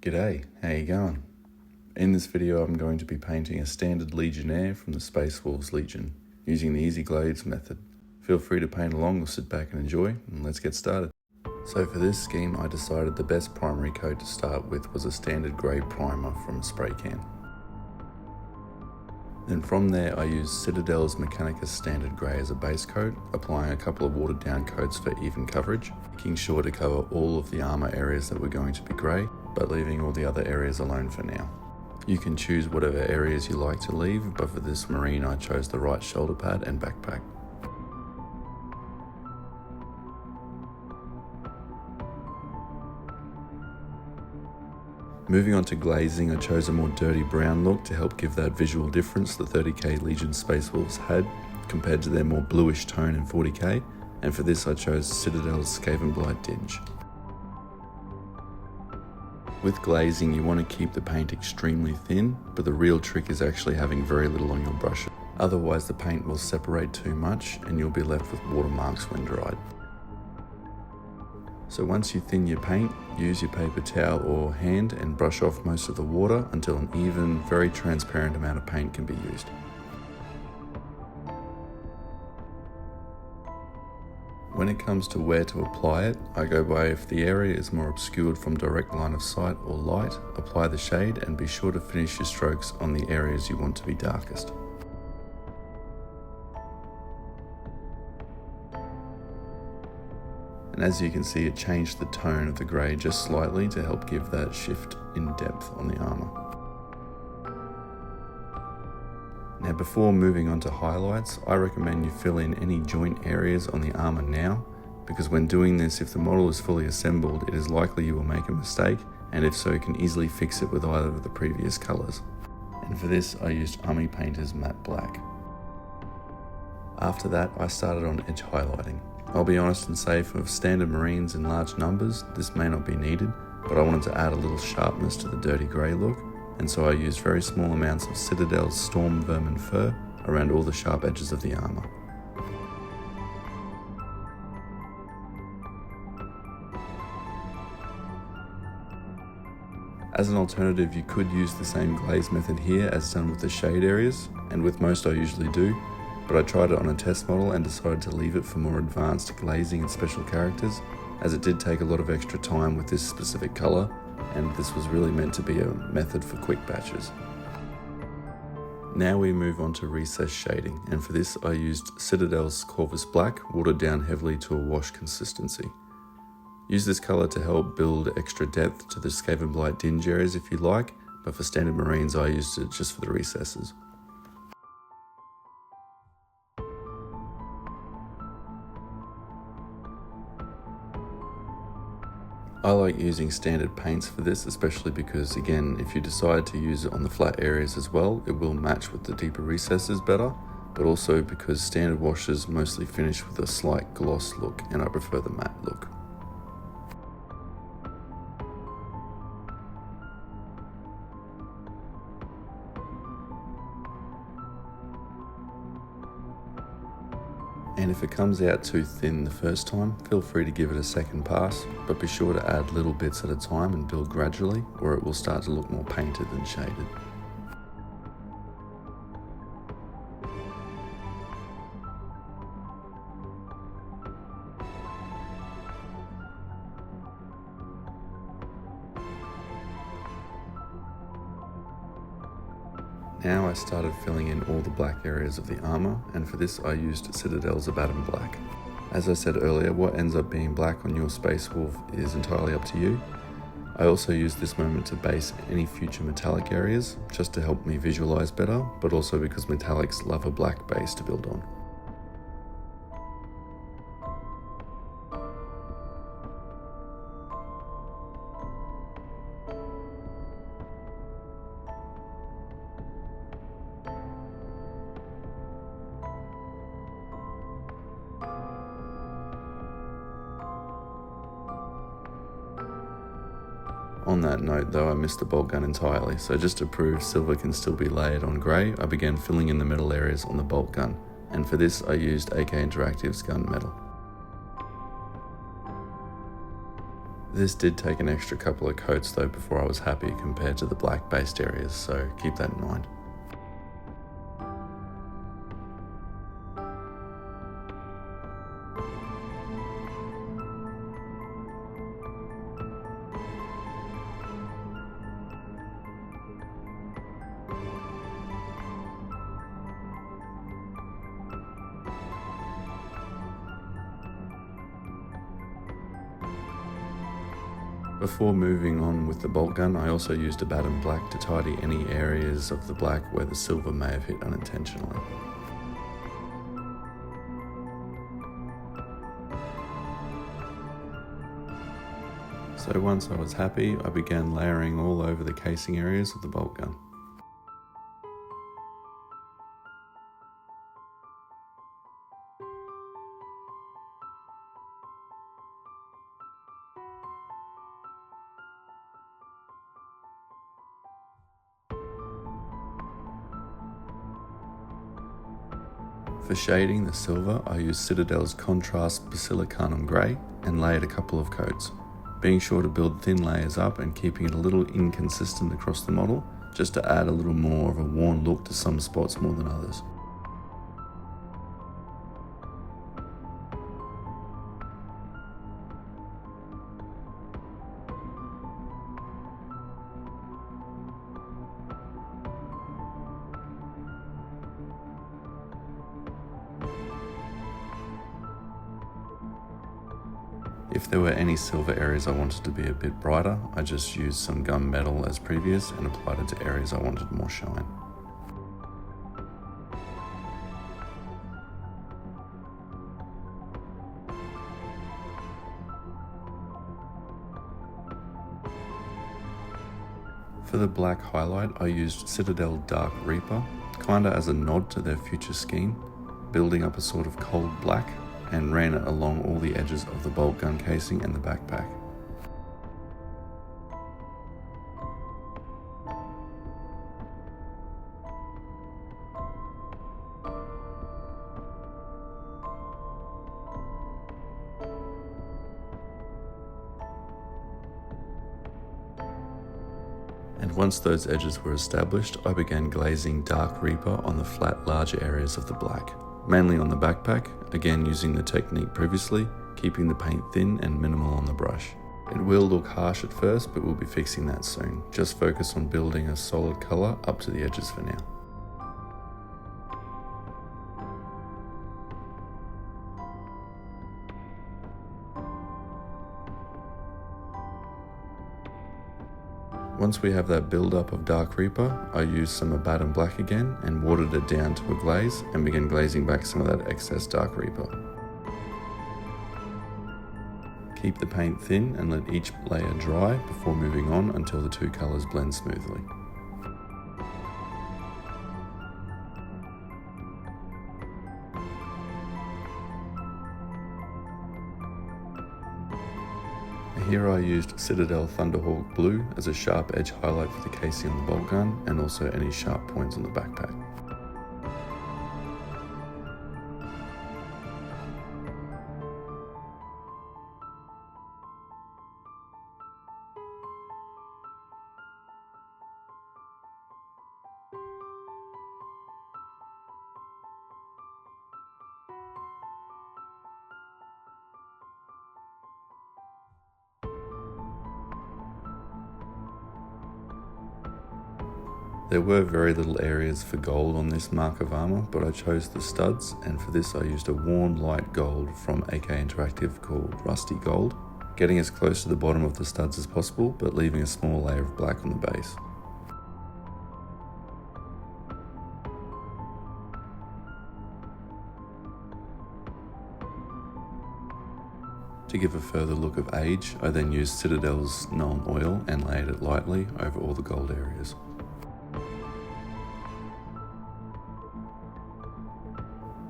G'day, how you going? In this video I'm going to be painting a standard Legionnaire from the Space Wolves Legion, using the Easy Glaze method. Feel free to paint along or sit back and enjoy, and let's get started. So for this scheme I decided the best primary coat to start with was a standard grey primer from a spray can. Then from there I used Citadel's Mechanicus Standard Grey as a base coat, applying a couple of watered down coats for even coverage, making sure to cover all of the armour areas that were going to be grey, but leaving all the other areas alone for now. You can choose whatever areas you like to leave, but for this marine I chose the right shoulder pad and backpack. Moving on to glazing, I chose a more dirty brown look to help give that visual difference the 30k Legion Space Wolves had compared to their more bluish tone in 40k, and for this I chose Citadel's Skavenblight Dinge. With glazing you want to keep the paint extremely thin, but the real trick is actually having very little on your brush. Otherwise the paint will separate too much and you'll be left with watermarks when dried. So once you thin your paint, use your paper towel or hand and brush off most of the water until an even, very transparent amount of paint can be used. When it comes to where to apply it, I go by if the area is more obscured from direct line of sight or light, apply the shade and be sure to finish your strokes on the areas you want to be darkest. And as you can see, it changed the tone of the grey just slightly to help give that shift in depth on the armour. Now before moving on to highlights, I recommend you fill in any joint areas on the armour now, because when doing this, if the model is fully assembled, it is likely you will make a mistake, and if so, you can easily fix it with either of the previous colours. And for this, I used Army Painter's Matte Black. After that, I started on edge highlighting. I'll be honest and say for standard marines in large numbers, this may not be needed, but I wanted to add a little sharpness to the dirty grey look, and so I used very small amounts of Citadel's Storm Vermin Fur around all the sharp edges of the armour. As an alternative, you could use the same glaze method here as done with the shade areas, and with most I usually do, but I tried it on a test model and decided to leave it for more advanced glazing and special characters, as it did take a lot of extra time with this specific colour, and this was really meant to be a method for quick batches. Now we move on to recess shading, and for this I used Citadel's Corvus Black, watered down heavily to a wash consistency. Use this colour to help build extra depth to the Skavenblight Dinge areas if you like, but for standard marines I used it just for the recesses. I like using standard paints for this, especially because, again, if you decide to use it on the flat areas as well, it will match with the deeper recesses better, but also because standard washes mostly finish with a slight gloss look, and I prefer the matte look. And if it comes out too thin the first time, feel free to give it a second pass, but be sure to add little bits at a time and build gradually, or it will start to look more painted than shaded. Now I started filling in all the black areas of the armour, and for this I used Citadel's Abaddon Black. As I said earlier, what ends up being black on your Space Wolf is entirely up to you. I also used this moment to base any future metallic areas, just to help me visualise better, but also because metallics love a black base to build on. On that note though, I missed the bolt gun entirely, so just to prove silver can still be layered on grey, I began filling in the metal areas on the bolt gun, and for this I used AK Interactive's gun metal. This did take an extra couple of coats though before I was happy compared to the black based areas, so keep that in mind. Before moving on with the bolt gun, I also used Abaddon Black to tidy any areas of the black where the silver may have hit unintentionally. So once I was happy, I began layering all over the casing areas of the bolt gun. For shading the silver, I used Citadel's Contrast Basilicanum Grey and layered a couple of coats, being sure to build thin layers up and keeping it a little inconsistent across the model, just to add a little more of a worn look to some spots more than others. If there were any silver areas I wanted to be a bit brighter, I just used some gunmetal as previous and applied it to areas I wanted more shine. For the black highlight, I used Citadel Dark Reaper, kinda as a nod to their future scheme, building up a sort of cold black, and ran it along all the edges of the bolt gun casing and the backpack. And once those edges were established, I began glazing Dark Reaper on the flat, larger areas of the black, mainly on the backpack, again using the technique previously, keeping the paint thin and minimal on the brush. It will look harsh at first, but we'll be fixing that soon. Just focus on building a solid colour up to the edges for now. Once we have that build up of Dark Reaper, I used some Abaddon Black again and watered it down to a glaze and began glazing back some of that excess Dark Reaper. Keep the paint thin and let each layer dry before moving on until the two colours blend smoothly. Here I used Citadel Thunderhawk Blue as a sharp edge highlight for the casing on the bolt gun and also any sharp points on the backpack. There were very little areas for gold on this mark of armour, but I chose the studs, and for this I used a warm light gold from AK Interactive called Rusty Gold, getting as close to the bottom of the studs as possible, but leaving a small layer of black on the base. To give a further look of age, I then used Citadel's Known Oil and layered it lightly over all the gold areas.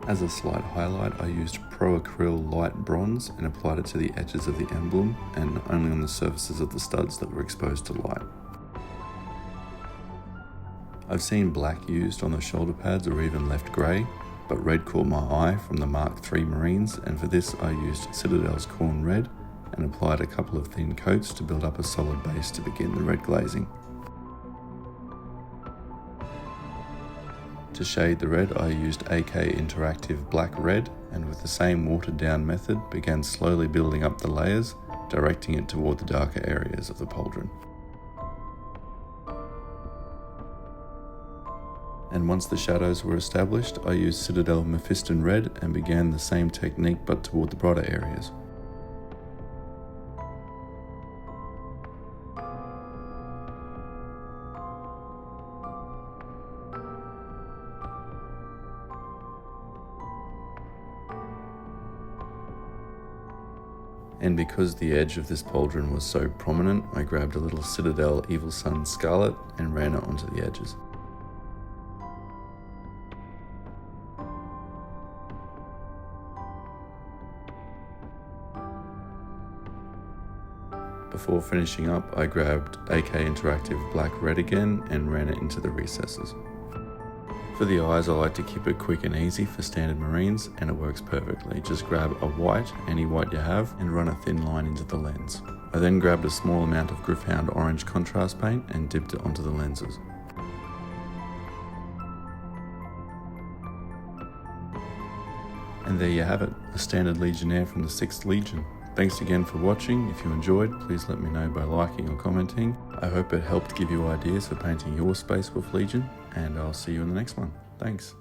As a slight highlight, I used Pro Acryl Light Bronze and applied it to the edges of the emblem and only on the surfaces of the studs that were exposed to light. I've seen black used on the shoulder pads or even left grey, but red caught my eye from the Mark III Marines, and for this I used Citadel's Corn Red and applied a couple of thin coats to build up a solid base to begin the red glazing. To shade the red, I used AK Interactive Black Red, and with the same watered down method began slowly building up the layers, directing it toward the darker areas of the pauldron. And once the shadows were established, I used Citadel Mephiston Red and began the same technique but toward the brighter areas. And because the edge of this pauldron was so prominent, I grabbed a little Citadel Evil Sun Scarlet and ran it onto the edges. Before finishing up, I grabbed AK Interactive Black Red again and ran it into the recesses. For the eyes, I like to keep it quick and easy for standard Marines, and it works perfectly. Just grab a white, any white you have, and run a thin line into the lens. I then grabbed a small amount of Gryph-hound orange contrast paint and dipped it onto the lenses. And there you have it, a standard Legionnaire from the 6th Legion. Thanks again for watching. If you enjoyed, please let me know by liking or commenting. I hope it helped give you ideas for painting your Space Wolf Legion, and I'll see you in the next one. Thanks.